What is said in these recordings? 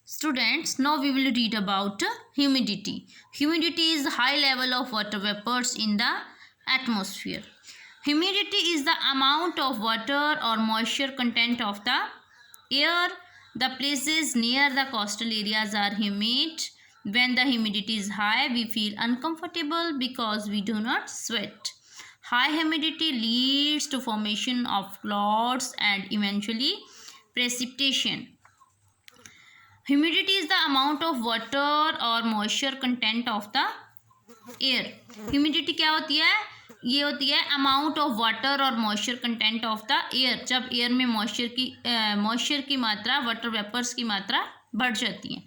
Students, now we will read about humidity. Humidity is the high level of water vapors in the atmosphere. Humidity is the amount of water or moisture content of the air. The places near the coastal areas are humid. When the humidity is high, we feel uncomfortable because we do not sweat. High humidity leads to formation of clouds and eventually precipitation. Humidity is the amount of water or moisture content of the air. Humidity क्या होती है? ये होती है amount of water और moisture content of the air. जब air में moisture की मात्रा, वाटर वेपर्स की मात्रा बढ़ जाती है.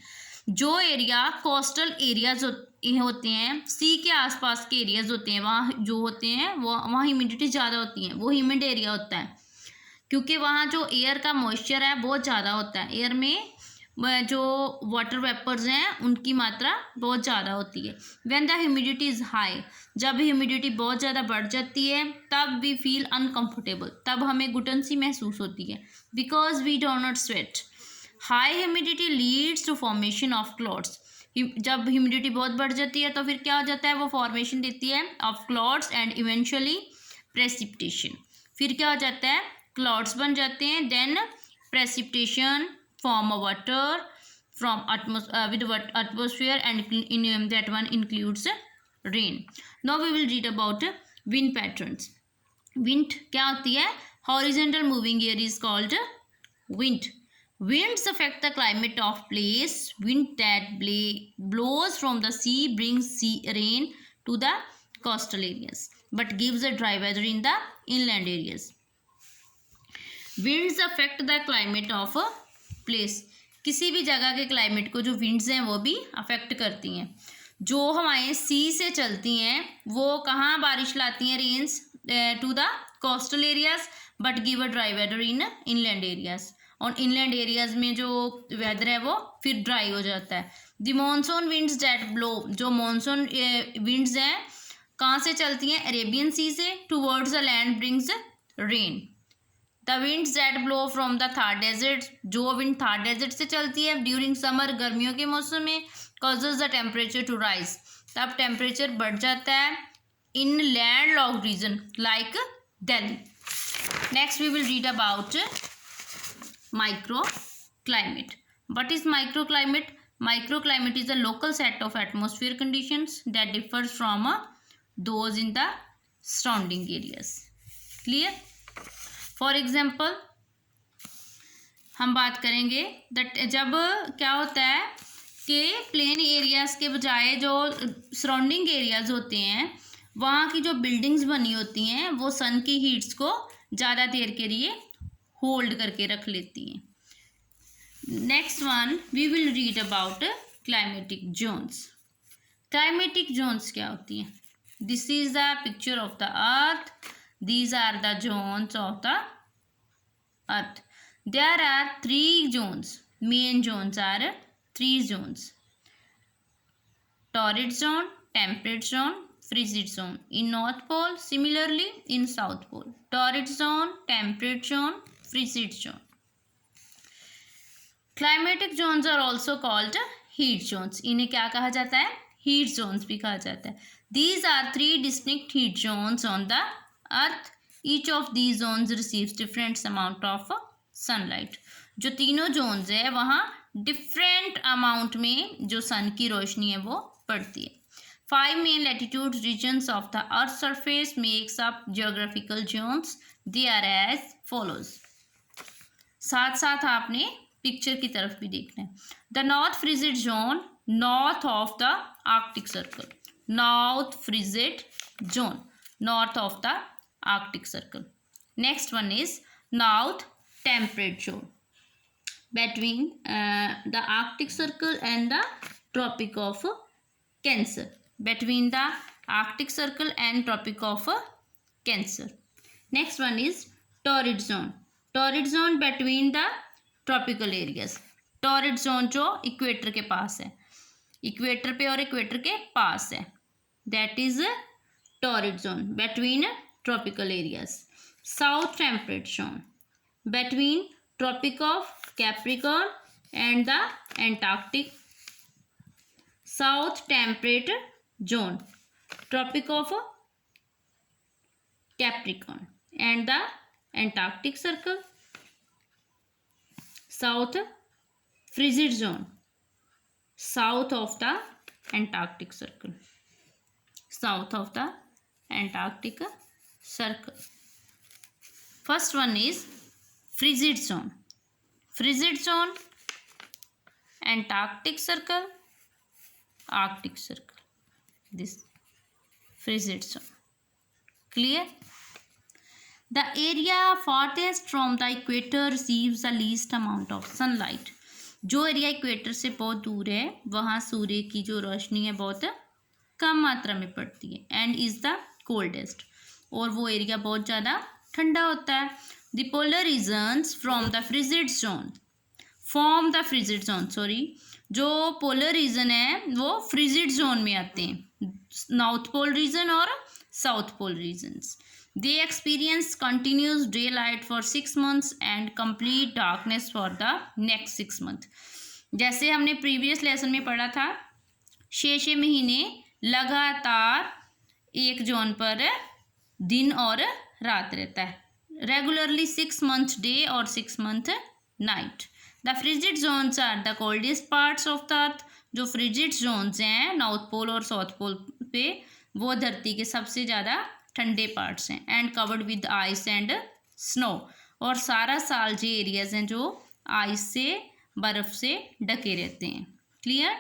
जो एरिया कोस्टल एरियाज होते हैं, सी के आसपास के एरियाज होते हैं, वहाँ जो होते हैं वहाँ ह्यूमिडिटी ज़्यादा होती है. वो ह्यूमिड एरिया होता है क्योंकि वहाँ जो एयर का मॉइस्चर है बहुत ज़्यादा होता है. एयर में जो वाटर वेपर्स हैं उनकी मात्रा बहुत ज़्यादा होती है. When the humidity is high, जब ह्यूमिडिटी बहुत ज़्यादा बढ़ जाती है तब वी फील अनकम्फर्टेबल, तब हमें घुटन सी महसूस होती है. Because we do not sweat. High humidity leads to formation of clouds. जब ह्यूमिडिटी बहुत बढ़ जाती है तो फिर क्या हो जाता है? वो फॉर्मेशन देती है of clouds and eventually precipitation. फिर क्या हो जाता है? क्लाउड्स बन जाते हैं. Then precipitation form of water from atmosphere and in that one includes rain. Now we will read about wind patterns. Wind क्या होती है? Horizontal moving air is called wind. Winds affect the climate of place. Wind that blows from the sea brings sea rain to the coastal areas but gives a dry weather in the inland areas. Winds affect the climate of place. किसी भी जगह के climate को जो winds हैं वो भी affect करती हैं. जो हमारे सी से चलती हैं वो कहाँ बारिश लाती हैं? Rains to the coastal areas but give a dry weather in inland areas. और इनलैंड एरियाज में जो वेदर है वो फिर ड्राई हो जाता है. The monsoon winds that blow, जो मॉनसून विंड्स हैं कहाँ से चलती हैं? अरेबियन सी से towards the land brings rain. The winds that blow from the Thar desert, जो विंड थार डेजर्ट से चलती है ड्यूरिंग समर, गर्मियों के मौसम में, causes the temperature to rise, तब टेम्परेचर बढ़ जाता है in landlocked region like Delhi. Next we will read about micro climate. What is micro climate? Micro climate is a local set of atmosphere conditions that differs from those in the surrounding areas. Clear? For example हम बात करेंगे that जब क्या होता है कि plain areas के बजाय जो सराउंडिंग एरियाज़ होते हैं वहाँ की जो बिल्डिंग्स बनी होती हैं वो सन की हीट्स को ज़्यादा देर के लिए होल्ड करके रख लेती हैं. Next one we will read about climatic zones. Climatic zones क्या होती हैं? This is the picture of the earth. These are the zones of the earth. There are 3 zones. Main zones are 3 zones. Torrid zone, temperate zone, frigid zone. In North Pole, similarly in South Pole. Torrid zone, temperate zone, frigid zone. Climatic zones are also called heat zones. इन्हें क्या कहा जाता है? Heat zones भी कहा जाता है. These are 3 distinct heat zones on the earth. Each of these zones receives different amount of sunlight. जो तीनों जोन्स है वहाँ डिफरेंट अमाउंट में जो सन की रोशनी है वो पड़ती है. 5 main latitude regions of the earth surface makes up geographical zones. They are as follows. साथ साथ आपने पिक्चर की तरफ भी देखना है. The north frigid zone, north of the Arctic circle. North frigid zone, north of the Arctic Circle. Next one is North Temperate Zone, between the Arctic Circle and the Tropic of Cancer. Between the Arctic Circle and Tropic of Cancer. Next one is Torrid Zone. Torrid Zone between the tropical areas. Torrid Zone जो equator के पास है, equator पे और equator के पास है. That is torrid zone between tropical areas. South temperate zone between Tropic of Capricorn and the Antarctic, south temperate zone, tropic of Capricorn and the Antarctic circle, south frigid zone, south of the Antarctic circle, south of the Antarctic circle. First one is frigid zone. Frigid zone, Antarctic circle, Arctic circle. This frigid zone. Clear? The area farthest from the equator receives the least amount of sunlight. जो area equator से बहुत दूर है वहाँ सूर्य की जो रोशनी है बहुत कम मात्रा में पड़ती है. एंड इज़ द कोल्डेस्ट, और वो एरिया बहुत ज़्यादा ठंडा होता है. The polar regions from the frigid zone form the frigid zone, sorry, जो पोलर रीजन है वो फ्रिजिड जोन में आते हैं, नॉर्थ पोल रीजन और south pole regions. They experience continuous day light for 6 months and complete darkness for the next 6 months. जैसे हमने previous lesson में पढ़ा था, 6 महीने लगातार एक जोन पर दिन और रात रहता है. रेगुलरली 6 months डे और 6 months night. The frigid zones are the coldest parts of the earth. जो फ्रिजिड जोन्स हैं नॉर्थ पोल और साउथ पोल पे, वो धरती के सबसे ज़्यादा ठंडे पार्ट्स हैं. And covered with ice and snow, और सारा साल जो एरियाज हैं जो आइस से, बर्फ़ से ढके रहते हैं. क्लियर?